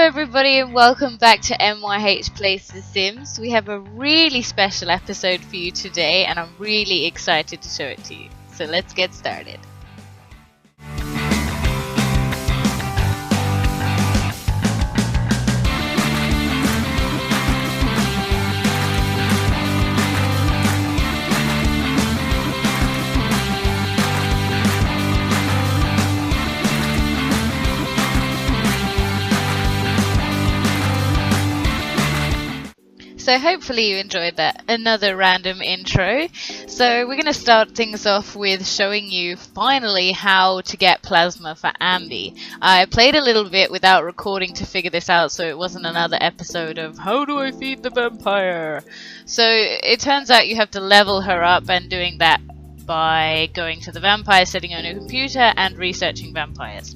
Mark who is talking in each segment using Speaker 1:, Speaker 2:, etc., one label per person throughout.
Speaker 1: everybody, and welcome back to MYH Plays The Sims. We have a really special episode for you today, and I'm really excited to show it to you. So let's get started. So hopefully you enjoyed that. Another random intro. So we're going to start things off with showing you finally how to get plasma for Ambi. I played a little bit without recording to figure this out, so it wasn't another episode of how do I feed the vampire. So it turns out you have to level her up, and doing that by going to the vampire, setting on your computer and researching vampires.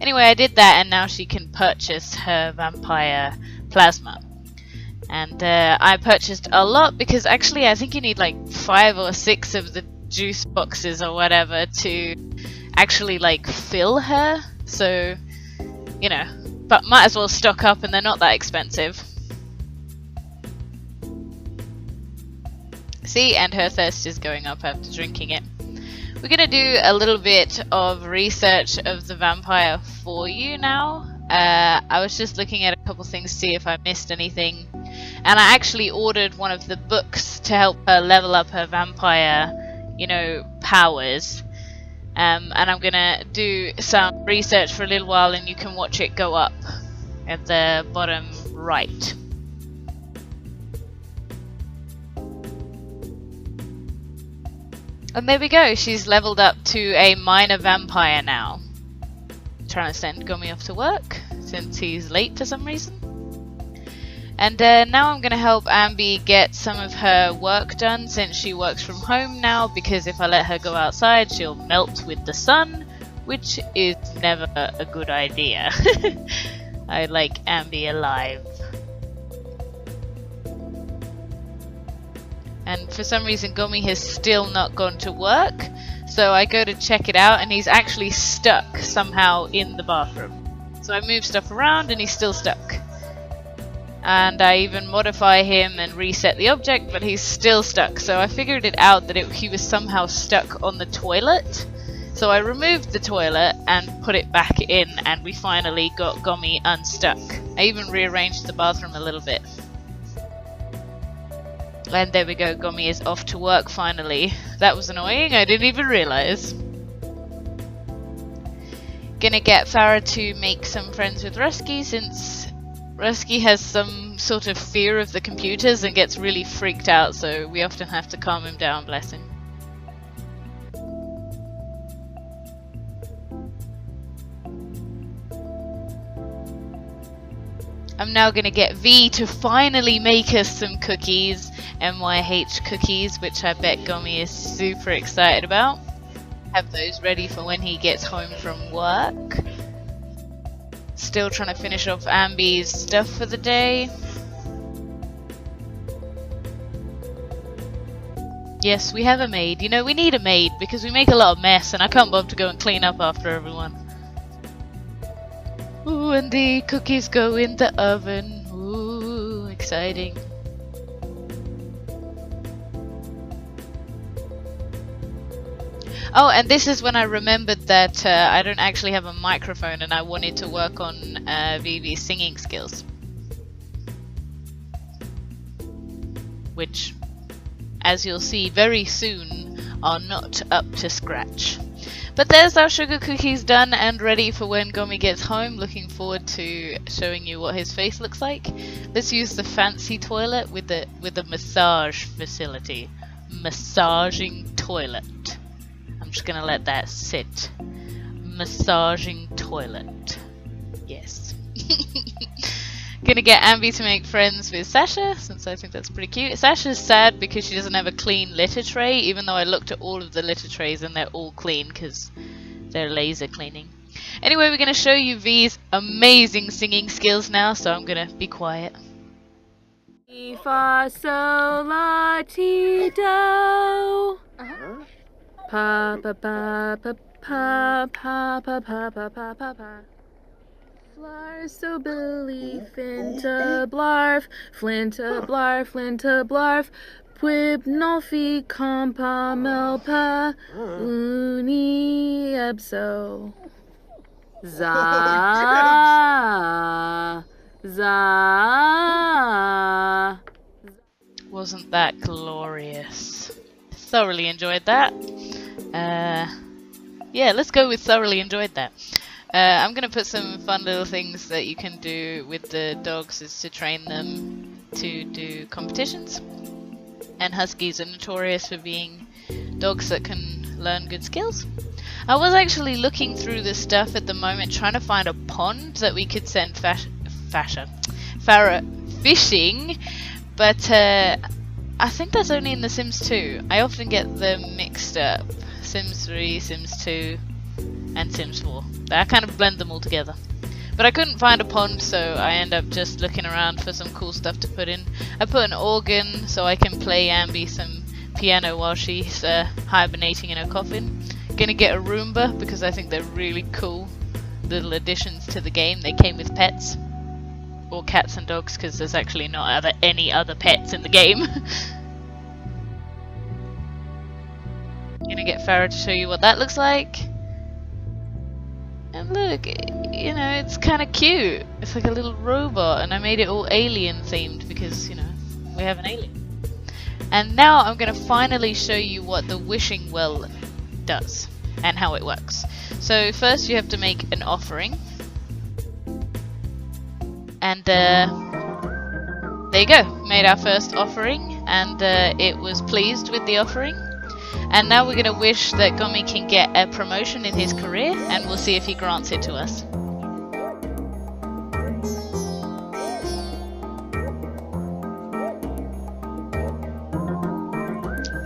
Speaker 1: Anyway, I did that, and now she can purchase her vampire plasma. And I purchased a lot because actually I think you need like 5 or 6 of the juice boxes or whatever to actually like fill her. So, you know, but might as well stock up, and they're not that expensive. See, and her thirst is going up after drinking it. We're going to do a little bit of research of the vampire for you now. I was just looking at a couple things to see if I missed anything. And I actually ordered one of the books to help her level up her vampire, you know, powers. And I'm gonna do some research for a little while, and you can watch it go up at the bottom right. And there we go, she's leveled up to a minor vampire now. Trying to send Gomi off to work since he's late for some reason. And now I'm going to help Ambi get some of her work done, since she works from home now, because if I let her go outside she'll melt with the sun, which is never a good idea. I like Ambi alive. And for some reason Gomi has still not gone to work, so I go to check it out and he's actually stuck somehow in the bathroom. So I move stuff around and he's still stuck. And I even modify him and reset the object, but he's still stuck. So I figured it out that he was somehow stuck on the toilet. So I removed the toilet and put it back in, and we finally got Gomi unstuck. I even rearranged the bathroom a little bit. And there we go, Gomi is off to work finally. That was annoying, I didn't even realise. Gonna get Farah to make some friends with Rusky, since Rusky has some sort of fear of the computers and gets really freaked out, so we often have to calm him down, bless him. I'm now going to get V to finally make us some cookies, MYH cookies, which I bet Gomi is super excited about. Have those ready for when he gets home from work. Still trying to finish off Ambi's stuff for the day. Yes, we have a maid. You know, we need a maid because we make a lot of mess and I can't bother to go and clean up after everyone. Ooh, and the cookies go in the oven. Ooh, exciting. Oh, and this is when I remembered that I don't actually have a microphone and I wanted to work on Viivi's singing skills. Which, as you'll see very soon, are not up to scratch. But there's our sugar cookies done and ready for when Gomi gets home. Looking forward to showing you what his face looks like. Let's use the fancy toilet with the massage facility. Massaging toilet. I'm just gonna let that sit. Massaging toilet. Yes. Gonna get Ambi to make friends with Sasha, since I think that's pretty cute. Sasha's sad because she doesn't have a clean litter tray, even though I looked at all of the litter trays and they're all clean because they're laser cleaning. Anyway, we're gonna show you V's amazing singing skills now, so I'm gonna be quiet.
Speaker 2: Fa sol la ti do. Pa pa pa pa pa pa pa pa pa pa pa pa. Blarf, so Billy, Finta, Blarf, Flinta, Blarf, Flinta, Blarf, Pwib, Nolfi, Compa, Melpa, Uni, Ebso. Za, za.
Speaker 1: Wasn't that glorious? Thoroughly enjoyed that. Yeah, let's go with thoroughly enjoyed that. I'm going to put some fun little things that you can do with the dogs is to train them to do competitions. And huskies are notorious for being dogs that can learn good skills. I was actually looking through this stuff at the moment trying to find a pond that we could send Farah fishing, but I think that's only in The Sims 2. I often get them mixed up. Sims 3, Sims 2, and Sims 4. I kind of blend them all together. But I couldn't find a pond, so I end up just looking around for some cool stuff to put in. I put an organ so I can play Ambi some piano while she's hibernating in her coffin. Gonna get a Roomba because I think they're really cool little additions to the game. They came with pets. Or cats and dogs, because there's actually not any other pets in the game. Gonna get Farah to show you what that looks like. And look, you know, it's kind of cute. It's like a little robot, and I made it all alien themed because, you know, we have an alien. And now I'm gonna finally show you what the wishing well does and how it works. So first you have to make an offering. And there you go, made our first offering, and it was pleased with the offering. And now we're going to wish that Gomi can get a promotion in his career, and we'll see if he grants it to us.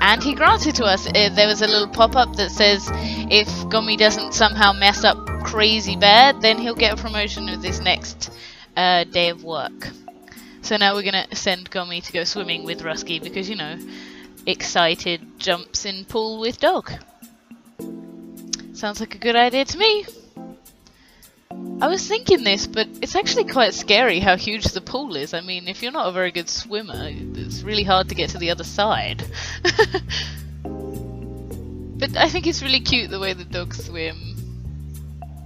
Speaker 1: And he grants it to us. There was a little pop-up that says if Gomi doesn't somehow mess up crazy bad, then he'll get a promotion with his next day of work. So now we're gonna send Gomi to go swimming with Rusky because, you know, excited jumps in pool with dog. Sounds like a good idea to me. I was thinking this, but it's actually quite scary how huge the pool is. I mean, if you're not a very good swimmer, it's really hard to get to the other side. But I think it's really cute the way the dogs swim.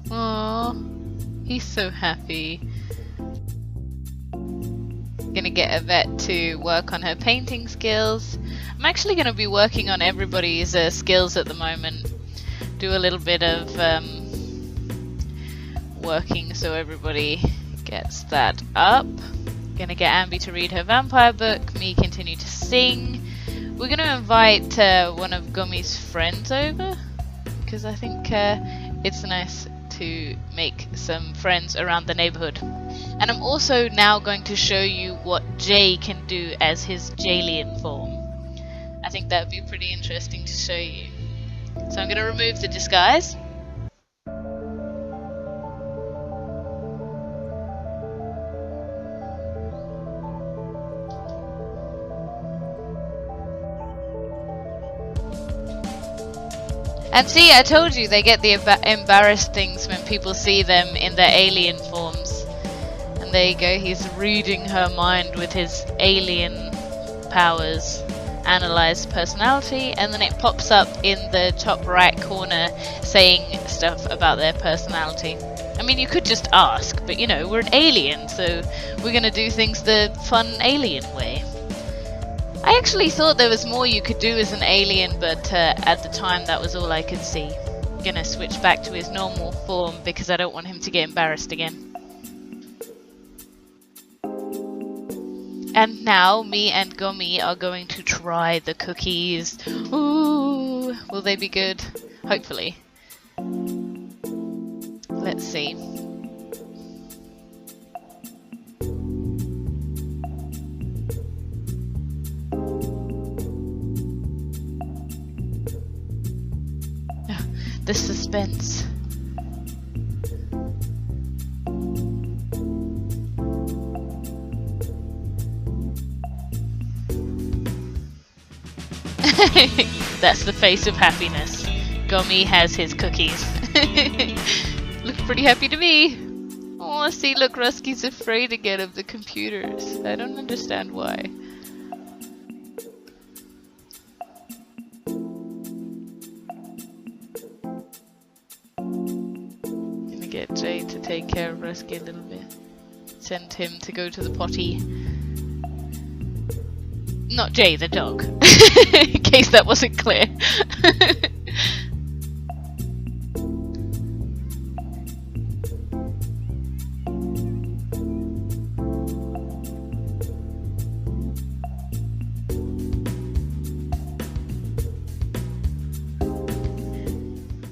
Speaker 1: Aww, he's so happy. Gonna get a vet to work on her painting skills. I'm actually gonna be working on everybody's skills at the moment. Do a little bit of working so everybody gets that up. Gonna get Ambi to read her vampire book, me continue to sing. We're gonna invite one of Gomi's friends over because I think it's nice to make some friends around the neighborhood. And I'm also now going to show you what Jay can do as his Jailian form. I think that would be pretty interesting to show you. So I'm going to remove the disguise. And see, I told you they get the embarrassed things when people see them in their alien forms. And there you go, he's reading her mind with his alien powers. Analyze personality, and then it pops up in the top right corner saying stuff about their personality. I mean, you could just ask, but you know, we're an alien, so we're gonna do things the fun alien way. I actually thought there was more you could do as an alien, but at the time that was all I could see. I'm gonna switch back to his normal form because I don't want him to get embarrassed again. And now me and Gomi are going to try the cookies. Ooh, will they be good? Hopefully. Let's see. The suspense. That's the face of happiness. Gomi has his cookies. Look pretty happy to me. Oh, Oh, see, look, Rusky's afraid again of the computers. I don't understand why. Gonna get Jay to take care of Rusky a little bit. Send him to go to the potty. Not Jay, the dog. In case that wasn't clear.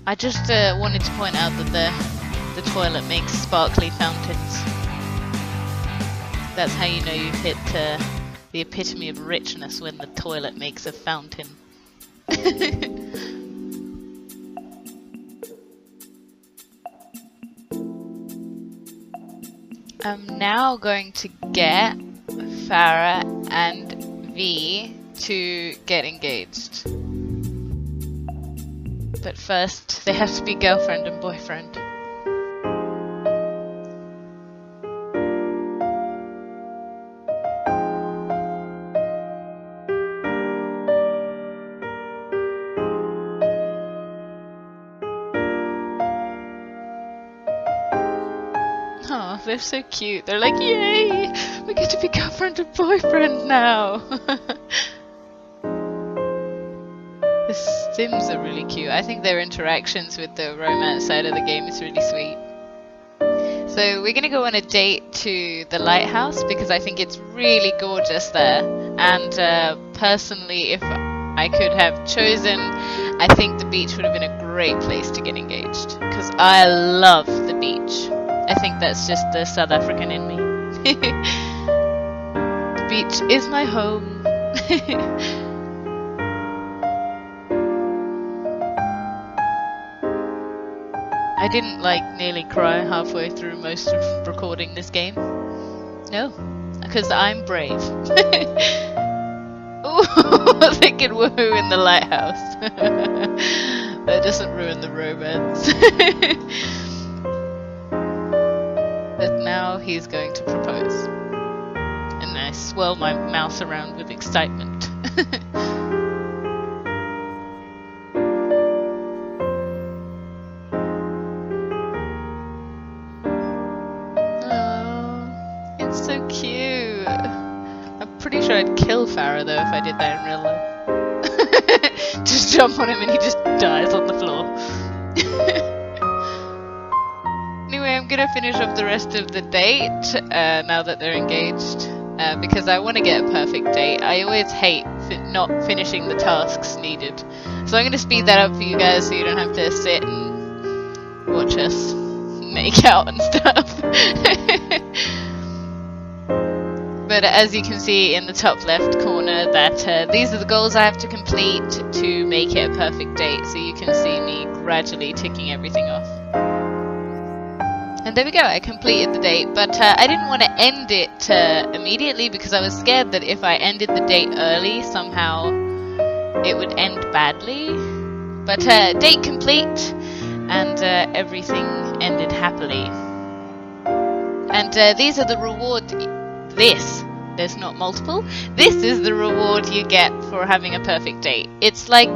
Speaker 1: I just wanted to point out that the toilet makes sparkly fountains. That's how you know you've hit the epitome of richness, when the toilet makes a fountain. I'm now going to get Farah and V to get engaged. But first, they have to be girlfriend and boyfriend. Oh, they're so cute. They're like, yay! We get to be girlfriend and boyfriend now! The Sims are really cute. I think their interactions with the romance side of the game is really sweet. So we're gonna go on a date to the lighthouse because I think it's really gorgeous there. And personally, if I could have chosen, I think the beach would have been a great place to get engaged. Because I love the beach. I think that's just the South African in me. The beach is my home. I didn't nearly cry halfway through most of recording this game. No, because I'm brave. Ooh, they can woohoo in the lighthouse. That doesn't ruin the romance. But now he's going to propose. And I swirl my mouth around with excitement. Pretty sure I'd kill Farah though if I did that in real life. Just jump on him and he just dies on the floor. Anyway, I'm gonna finish off the rest of the date now that they're engaged because I want to get a perfect date. I always hate not finishing the tasks needed. So I'm gonna speed that up for you guys so you don't have to sit and watch us make out and stuff. But as you can see in the top left corner that these are the goals I have to complete to make it a perfect date, so you can see me gradually ticking everything off. And there we go, I completed the date, but I didn't want to end it immediately because I was scared that if I ended the date early somehow it would end badly. But date complete and everything ended happily. And these are the rewards. There's not multiple. This is the reward you get for having a perfect date. It's like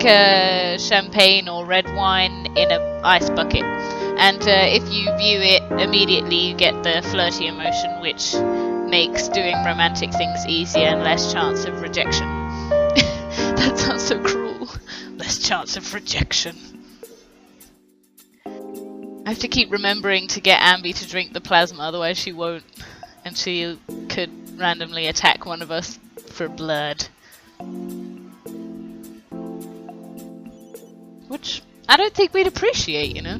Speaker 1: champagne or red wine in an ice bucket. And if you view it immediately, you get the flirty emotion, which makes doing romantic things easier and less chance of rejection. That sounds so cruel. Less chance of rejection. I have to keep remembering to get Ambi to drink the plasma, otherwise she won't. And she could randomly attack one of us for blood. Which I don't think we'd appreciate, you know?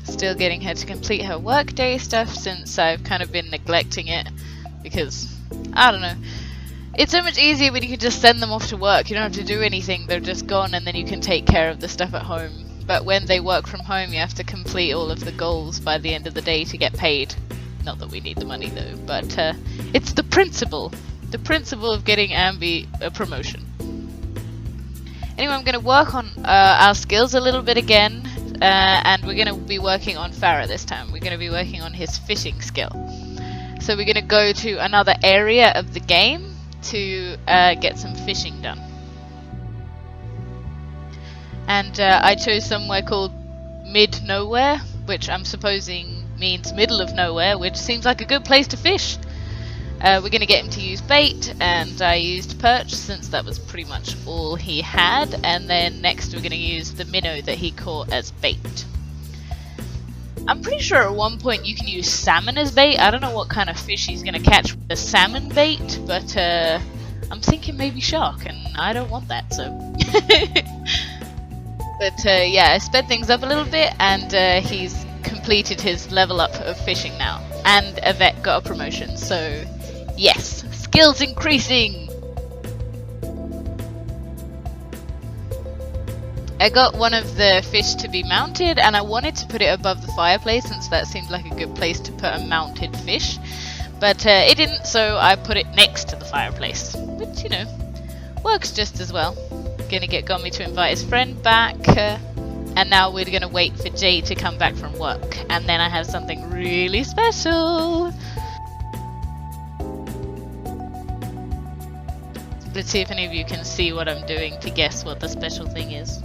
Speaker 1: Still getting her to complete her workday stuff since I've kind of been neglecting it. Because, I don't know. It's so much easier when you can just send them off to work. You don't have to do anything, they're just gone and then you can take care of the stuff at home. But when they work from home, you have to complete all of the goals by the end of the day to get paid. Not that we need the money though, but it's the principle. The principle of getting Ambi a promotion. Anyway, I'm going to work on our skills a little bit again. and we're going to be working on Farah this time. We're going to be working on his fishing skill. So we're going to go to another area of the game to get some fishing done. And I chose somewhere called Mid-Nowhere, which I'm supposing means middle of nowhere, which seems like a good place to fish. We're going to get him to use bait, and I used perch since that was pretty much all he had, and then next we're going to use the minnow that he caught as bait. I'm pretty sure at one point you can use salmon as bait. I don't know what kind of fish he's going to catch with the salmon bait, but I'm thinking maybe shark, and I don't want that, so... But yeah, I sped things up a little bit, and he's completed his level up of fishing now. And Yvette got a promotion, so yes, skills increasing! I got one of the fish to be mounted, and I wanted to put it above the fireplace since that seemed like a good place to put a mounted fish. But it didn't, so I put it next to the fireplace, which, you know, works just as well. Gonna get Gummy to invite his friend back, and now we're gonna wait for Jay to come back from work, and then I have something really special. Let's see if any of you can see what I'm doing to guess what the special thing is.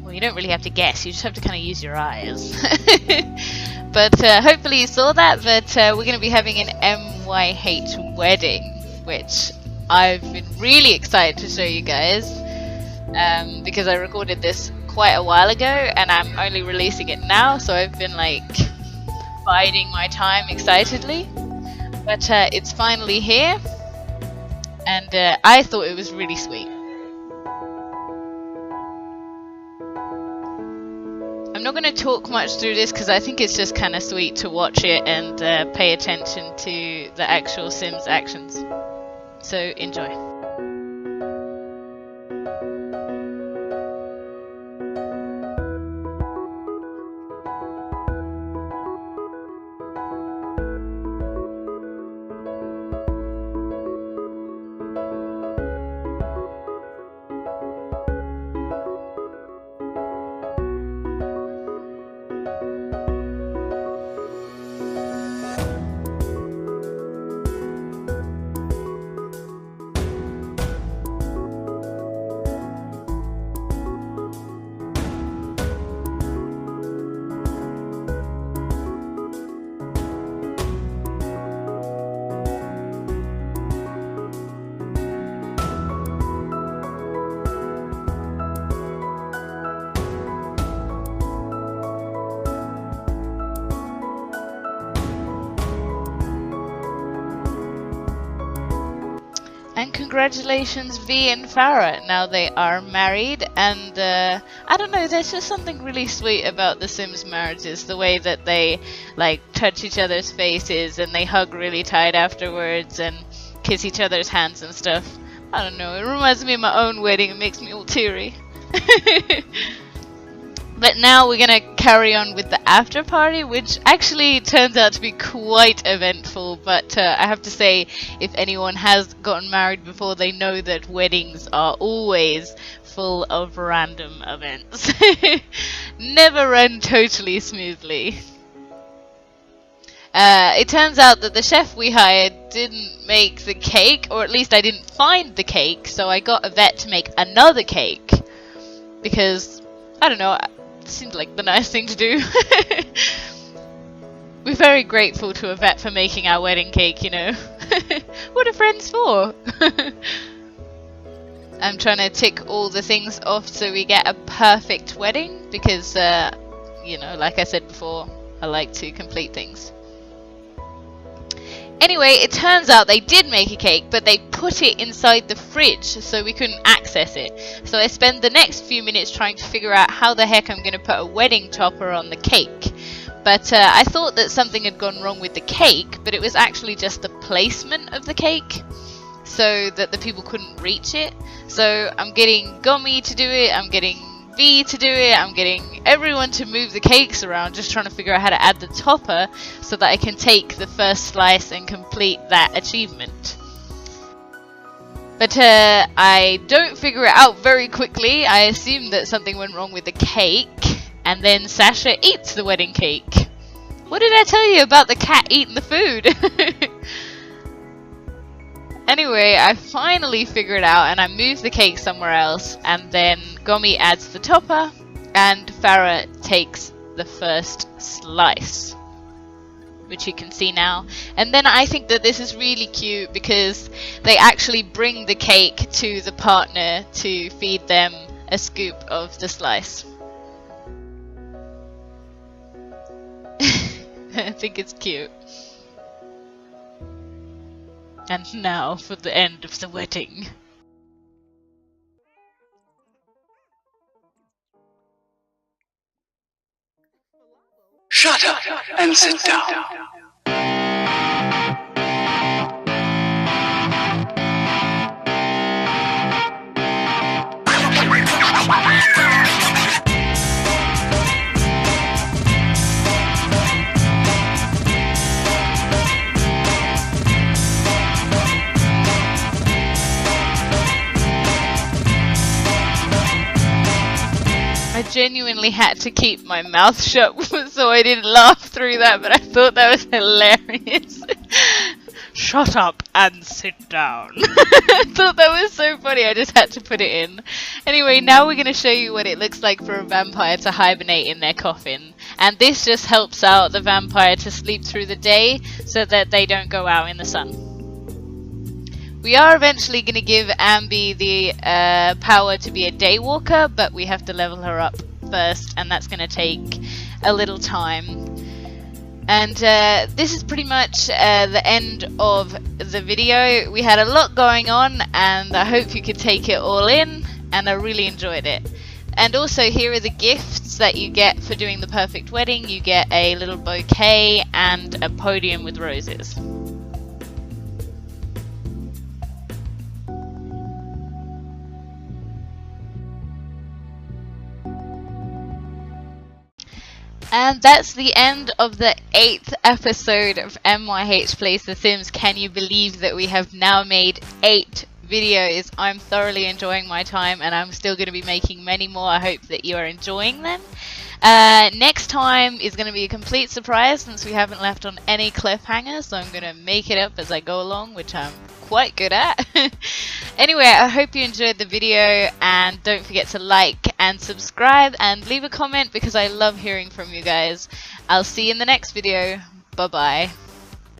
Speaker 1: Well, you don't really have to guess, you just have to kind of use your eyes. But hopefully you saw that, but we're going to be having an MYH wedding, which I've been really excited to show you guys, because I recorded this quite a while ago, and I'm only releasing it now, so I've been like biding my time excitedly. But it's finally here, and I thought it was really sweet. I'm not going to talk much through this because I think it's just kind of sweet to watch it and pay attention to the actual Sims actions. So enjoy. And congratulations V and Farah, now they are married, and I don't know, there's just something really sweet about the Sims marriages, the way that they like touch each other's faces and they hug really tight afterwards and kiss each other's hands and stuff. I don't know, it reminds me of my own wedding, it makes me all teary. But now we're gonna carry on with the after party, which actually turns out to be quite eventful, but I have to say, if anyone has gotten married before, they know that weddings are always full of random events. Never run totally smoothly. It turns out that the chef we hired didn't make the cake, or at least I didn't find the cake, so I got Yvette to make another cake, because, I don't know, seemed like the nice thing to do. We're very grateful to Yvette for making our wedding cake, you know. What are friends for? I'm trying to tick all the things off so we get a perfect wedding, because, you know, like I said before, I like to complete things. Anyway, it turns out they did make a cake, but they put it inside the fridge, so we couldn't access it. So I spent the next few minutes trying to figure out how the heck I'm going to put a wedding topper on the cake. But I thought that something had gone wrong with the cake, but it was actually just the placement of the cake, so that the people couldn't reach it. So I'm getting Gomi to do it, I'm getting V to do it. I'm getting everyone to move the cakes around, just trying to figure out how to add the topper so that I can take the first slice and complete that achievement. But I don't figure it out very quickly. I assume that something went wrong with the cake, and then Sasha eats the wedding cake. What did I tell you about the cat eating the food? Anyway, I finally figured it out, and I moved the cake somewhere else, and then Gomi adds the topper, and Farah takes the first slice, which you can see now. And then I think that this is really cute because they actually bring the cake to the partner to feed them a scoop of the slice. I think it's cute. And now for the end of the wedding.
Speaker 3: Shut up and sit down.
Speaker 1: I genuinely had to keep my mouth shut so I didn't laugh through that, but I thought that was hilarious. Shut up and sit down. I thought that was so funny, I just had to put it in. Anyway, now we're going to show you what it looks like for a vampire to hibernate in their coffin. And this just helps out the vampire to sleep through the day so that they don't go out in the sun. We are eventually going to give Ambi the power to be a day walker, but we have to level her up first, and that's going to take a little time. And this is pretty much the end of the video. We had a lot going on, and I hope you could take it all in, and I really enjoyed it. And also, here are the gifts that you get for doing the perfect wedding. You get a little bouquet and a podium with roses. And that's the end of the 8th episode of MYH Plays The Sims. Can you believe that we have now made 8 videos? I'm thoroughly enjoying my time, and I'm still going to be making many more. I hope that you are enjoying them. Next time is going to be a complete surprise since we haven't left on any cliffhangers, so I'm going to make it up as I go along, which I'm quite good at. Anyway, I hope you enjoyed the video, and don't forget to like and subscribe and leave a comment because I love hearing from you guys. I'll see you in the next video. Bye bye.